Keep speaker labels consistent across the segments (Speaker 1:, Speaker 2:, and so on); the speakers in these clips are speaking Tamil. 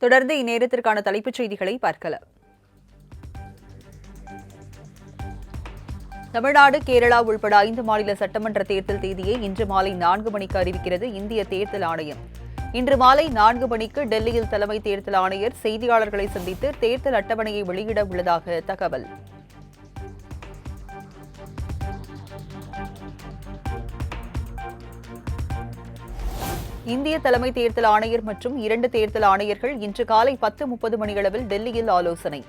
Speaker 1: தொடர்ந்து இந்நேரத்திற்கான தலைப்புச் செய்திகளை பார்க்கலாம். தமிழ்நாடு, கேரளா உள்பட 5 மாநில சட்டமன்ற தேர்தல் தேதியை இன்று மாலை 4 மணிக்கு அறிவிக்கிறது இந்திய தேர்தல் ஆணையம். இன்று மாலை 4 மணிக்கு டெல்லியில் தலைமை தேர்தல் ஆணையர் செய்தியாளர்களை சந்தித்து தேர்தல் அட்டவணையை வெளியிட உள்ளதாக தகவல். இந்திய தலைமை தேர்தல் ஆணையர் மற்றும் 2 தேர்தல் ஆணையர்கள் இன்று காலை 10:30 மணியளவில் டெல்லியில் ஆலோசனை.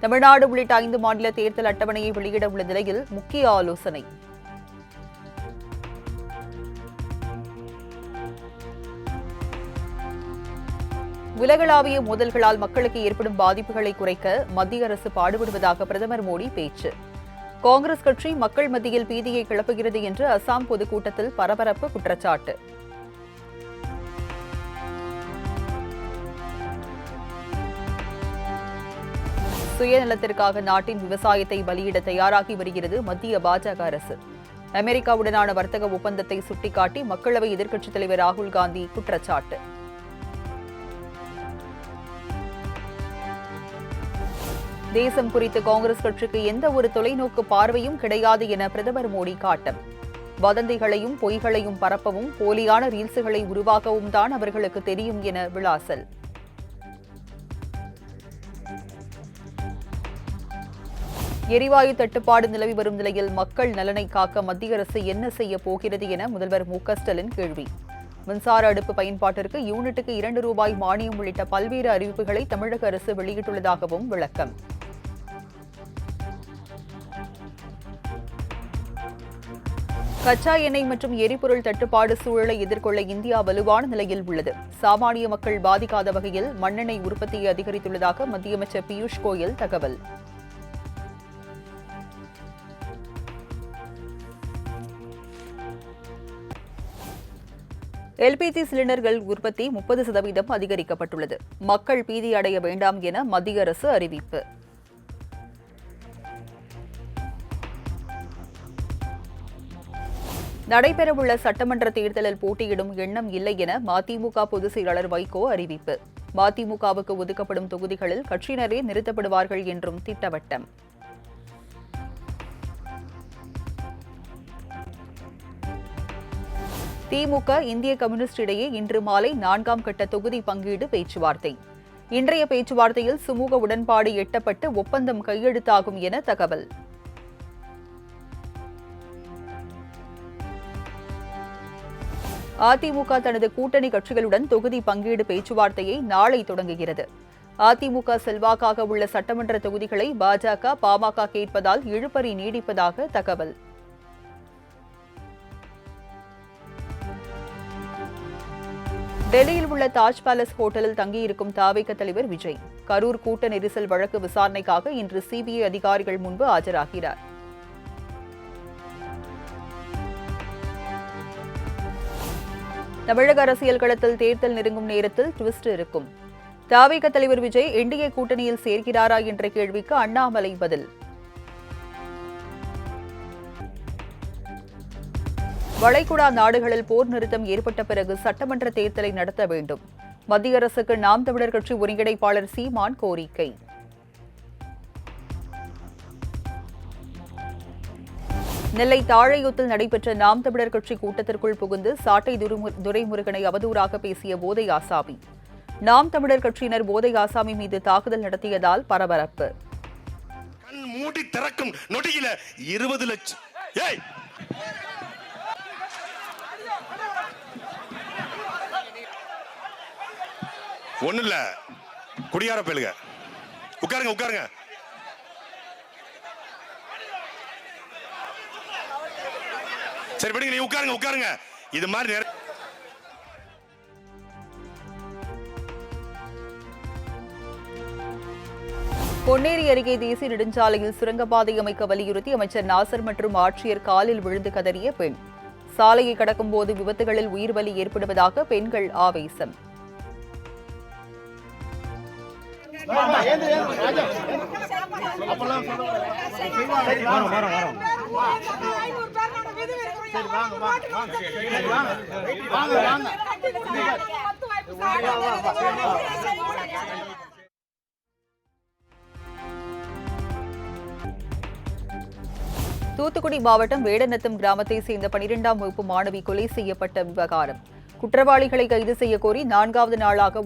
Speaker 1: தமிழ்நாடு உள்ளிட்ட 5 மாநில தேர்தல் அட்டவணையை வெளியிட உள்ள நிலையில் முக்கிய ஆலோசனை. உலகளாவிய மோதல்களால் மக்களுக்கு ஏற்படும் பாதிப்புகளை குறைக்க மத்திய அரசு பாடுபடுவதாக பிரதமர் மோடி பேச்சு. காங்கிரஸ் கட்சி மக்கள் மத்தியில் பீதியை கிளப்புகிறது என்று அசாம் பொதுக்கூட்டத்தில் பரபரப்பு குற்றச்சாட்டு. சுயநலத்திற்காக நாட்டின் விவசாயத்தை பலியிட தயாராகி வருகிறது மத்திய பாஜக அரசு. அமெரிக்காவுடனான வர்த்தக ஒப்பந்தத்தை சுட்டிக்காட்டி மக்களவை எதிர்க்கட்சித் தலைவர் ராகுல் காந்தி குற்றச்சாட்டு. தேசம் குறித்து காங்கிரஸ் கட்சிக்கு எந்த ஒரு தொலைநோக்கு பார்வையும் கிடையாது என பிரதமர் மோடி காட்டம். வதந்திகளையும் பொய்களையும் பரப்பவும் போலியான ரீல்ஸுகளை உருவாக்கவும் தான் அவர்களுக்கு தெரியும் என விளாசல். எரிவாயு தட்டுப்பாடு நிலவி வரும் நிலையில் மக்கள் நலனை காக்க மத்திய அரசு என்ன செய்ய போகிறது என முதல்வர் மு.க.ஸ்டாலின் கேள்வி. மின்சார அடுப்பு பயன்பாட்டிற்கு யூனிட்டுக்கு ₹2 மானியம் உள்ளிட்ட பல்வேறு அறிவிப்புகளை தமிழக அரசு வெளியிட்டுள்ளதாகவும் விளக்கம். கச்சா எண்ணெய் மற்றும் எரிபொருள் தட்டுப்பாடு சூழலை எதிர்கொள்ள இந்தியா வலுவான நிலையில் உள்ளது. சாமானிய மக்கள் பாதிக்காத வகையில் மண்ணெண்ணெய் உற்பத்தியை அதிகரித்துள்ளதாக மத்திய அமைச்சர் பியூஷ் கோயல் தகவல். எல்பிஜி சிலிண்டர்கள் உற்பத்தி 30% அதிகரிக்கப்பட்டுள்ளது. மக்கள் பீதி அடைய வேண்டாம் என மத்திய அரசு அறிவிப்பு. நடைபெறவுள்ள சட்டமன்ற தேர்தலில் போட்டியிடும் எண்ணம் இல்லை என மதிமுக பொதுச் செயலாளர் வைகோ அறிவிப்பு. மதிமுகவுக்கு ஒதுக்கப்படும் தொகுதிகளில் கட்சியினரே நிறுத்தப்படுவார்கள் என்றும் திட்டவட்டம். திமுக, இந்திய கம்யூனிஸ்ட் இடையே இன்று மாலை 4ஆம் கட்ட தொகுதி பங்கீடு பேச்சுவார்த்தை. இன்றைய பேச்சுவார்த்தையில் சுமூக உடன்பாடு எட்டப்பட்டு ஒப்பந்தம் கையெழுத்தாகும் என தகவல். அதிமுக தனது கூட்டணி கட்சிகளுடன் தொகுதி பங்கீடு பேச்சுவார்த்தையை நாளை தொடங்குகிறது. அதிமுக செல்வாக்காக உள்ள சட்டமன்ற தொகுதிகளை பாஜக, பாமக கேட்பதால் இழுபறி நீடிப்பதாக தகவல். டெல்லியில் உள்ள தாஜ் பேலஸ் ஹோட்டலில் தங்கியிருக்கும் தவிக தலைவர் விஜய் கரூர் கூட்ட நெரிசல் வழக்கு விசாரணைக்காக இன்று சிபிஐ அதிகாரிகள் முன்பு ஆஜராகிறார். தமிழக அரசியல் களத்தில் தேர்தல் நெருங்கும் நேரத்தில் ட்விஸ்ட் இருக்கும். தவிக தலைவர் விஜய் என்டிஏ கூட்டணியில் சேர்கிறாரா என்ற கேள்விக்கு அண்ணாமலை பதில். வளைகுடா நாடுகளில் போர் நிறுத்தம் ஏற்பட்ட பிறகு சட்டமன்ற தேர்தலை நடத்த வேண்டும். மத்திய அரசுக்கு நாம் தமிழர் கட்சி ஒருங்கிணைப்பாளர் சீமான் கோரிக்கை. நெல்லை தாழையூத்தில் நடைபெற்ற நாம் தமிழர் கட்சி கூட்டத்திற்குள் புகுந்து சாட்டை துரைமுருகனை அவதூறாக பேசிய போதை ஆசாமி. நாம் தமிழர் கட்சியினர் போதை ஆசாமி மீது தாக்குதல் நடத்தியதால் பரபரப்பு.
Speaker 2: கண் மூடி திறக்கும் நொடியில 20 லட்சம் ஒண்ணு இல்ல, குடியார பேளுங்க. உட்காருங்க உட்காருங்க. சரி விடுங்க, நீ உட்காருங்க உட்காருங்க. இது மாதிரி
Speaker 1: பொன்னேரி அருகே தேசிய நெடுஞ்சாலையில் சுரங்கப்பாதை அமைக்க வலியுறுத்தி அமைச்சர் நாசர் மற்றும் ஆட்சியர் காலில் விழுந்து கதறிய பெண். சாலையை கடக்கும் போது விபத்துகளில் உயிர் பலி ஏற்படுவதாக பெண்கள் ஆவேசம்.
Speaker 3: வாங்க
Speaker 1: தூத்துக்குடி மாவட்டம் வேடநத்தம் கிராமத்தை சேர்ந்த 12ஆம் வகுப்பு மாணவி கொலை செய்யப்பட்ட விவகாரம். குற்றவாளிகளை கைது செய்ய கோரி 4வது நாளாக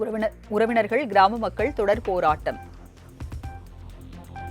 Speaker 1: உறவினர்கள், கிராம மக்கள் தொடர் போராட்டம்.